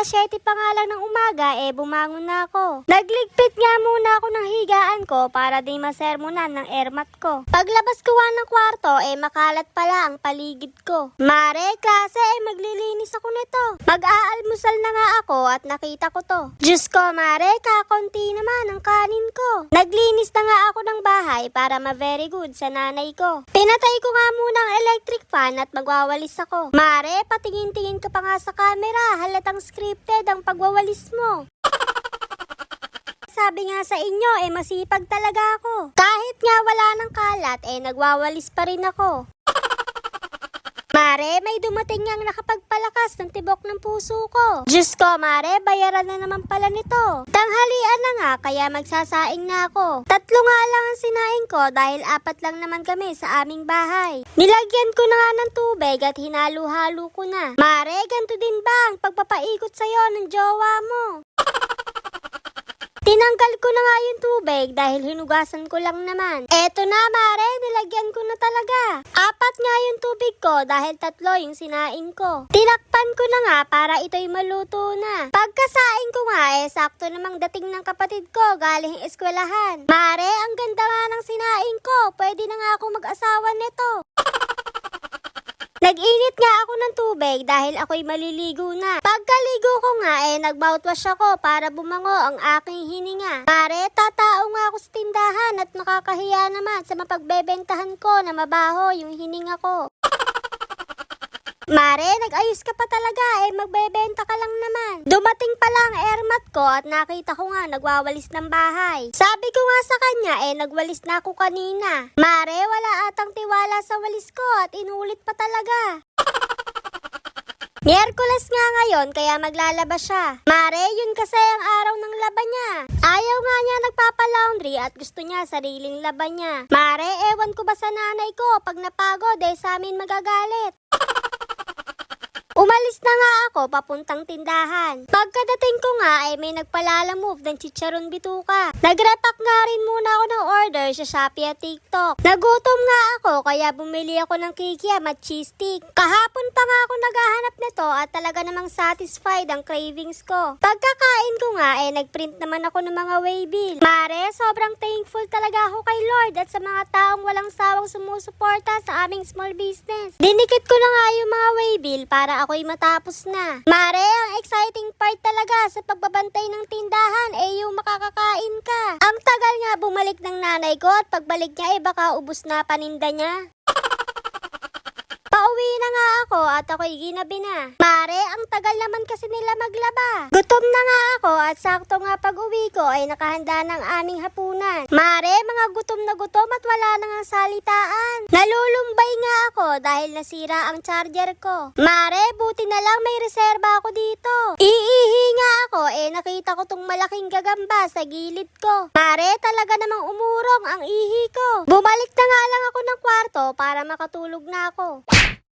7 pa nga lang ng umaga, bumangon na ako. Nagligpit nga muna ako ng higaan ko para di masermonan ng airmat ko. Paglabas ko nga ng kwarto, makalat pala ang paligid ko. Mare, klase, maglilinis ako nito. Mag-aalmusal na nga ako at nakita ko to. Diyos ko, mare, kakonti naman ang kanin ko. Naglinis na nga ako ng bahay para ma-very good sa nanay ko. Pinatay ko nga muna ang electric fan at magwawalis ako. Mare, patingin-tingin ka pa nga sa camera, halatang scripted ang pagwawalis mo. Sabi nga sa inyo, masipag talaga ako. Kahit nga wala ng kalat, nagwawalis pa rin ako. Mare, may dumating ang nakapagpalakas ng tibok ng puso ko. Diyos ko, Mare, bayaran na naman pala nito. Tanghalian na nga, kaya magsasaing na ako. 3 nga lang ang sinaing ko dahil 4 lang naman kami sa aming bahay. Nilagyan ko na nga ng tubig at hinalo-halo ko na. Mare, ganito din ba ang pagpapaikot sa'yo ng jowa mo? Tinanggal ko na nga yung tubig dahil hinugasan ko lang naman. Eto na, Mare, nilagyan ko na talaga. 4 nga yung tubig ko dahil 3 yung sinaing ko. Tinakpan ko na nga para ito'y maluto na. Pagkasaing ko nga, sakto namang dating ng kapatid ko galing eskwelahan. Mare, ang ganda nga ng sinaing ko. Pwede na nga ako mag-asawa nito. Nag-init nga ako ng tubig dahil ako'y maliligo na. Pagkaligo ko nga, nag-mouthwash ako para bumango ang aking hininga. Pare, tatao nga ako sa tindahan at nakakahiya naman sa mapagbebentahan ko na mabaho yung hininga ko. Mare, nag-ayos ka pa talaga, magbebenta ka lang naman. Dumating pala ang airmat ko at nakita ko nga nagwawalis ng bahay. Sabi ko nga sa kanya, nagwalis na ako kanina. Mare, wala atang tiwala sa walis ko at inulit pa talaga. Miyerkules nga ngayon kaya maglalaba siya. Mare, yun kasi ang araw ng laba niya. Ayaw nga niya nagpapalaundry at gusto niya sariling laba niya. Mare, ewan ko ba sa nanay ko pag napagod sa amin magagalit. Umalis na nga ako papuntang tindahan. Pagkadating ko nga may nagpalalamove ng chicharon bituka. Nag-repack nga rin muna ako ng order sa Shopee at TikTok. Nagutom nga ako kaya bumili ako ng kikiam at cheese stick. Kahapon pa nga ako naghahanap nito at talaga namang satisfied ang cravings ko. Pagkakain ko nga nagprint naman ako ng mga waybill. Mare, sobrang thankful talaga ako kay Lord at sa mga taong walang sawang sumusuporta sa aming small business. Dinikit ko na nga yung mga waybill para ako'y matapos na. Mare, ang exciting part talaga sa pagbabantay ng tindahan yung makakakain ka. Ang tagal nga bumalik ng nanay ko at pagbalik niya baka ubos na paninda niya. Pauwi na nga ako at ako'y ginabi na. Mare, ang tagal naman kasi nila maglaba. Gutom na nga ako at sakto nga pag-uwi ko nakahanda ng aming hapunan. Mare, mga gutom na gutom at wala na nga salitaan. Nalulumbay nga ako dahil nasira ang charger ko. Mare, buti na lang may reserba ako dito. Iihi nga ako nakita ko tong malaking gagamba sa gilid ko. Mare, talaga namang umurong ang ihi ko. Bumalik na nga lang ako ng kwarto para makatulog na ako.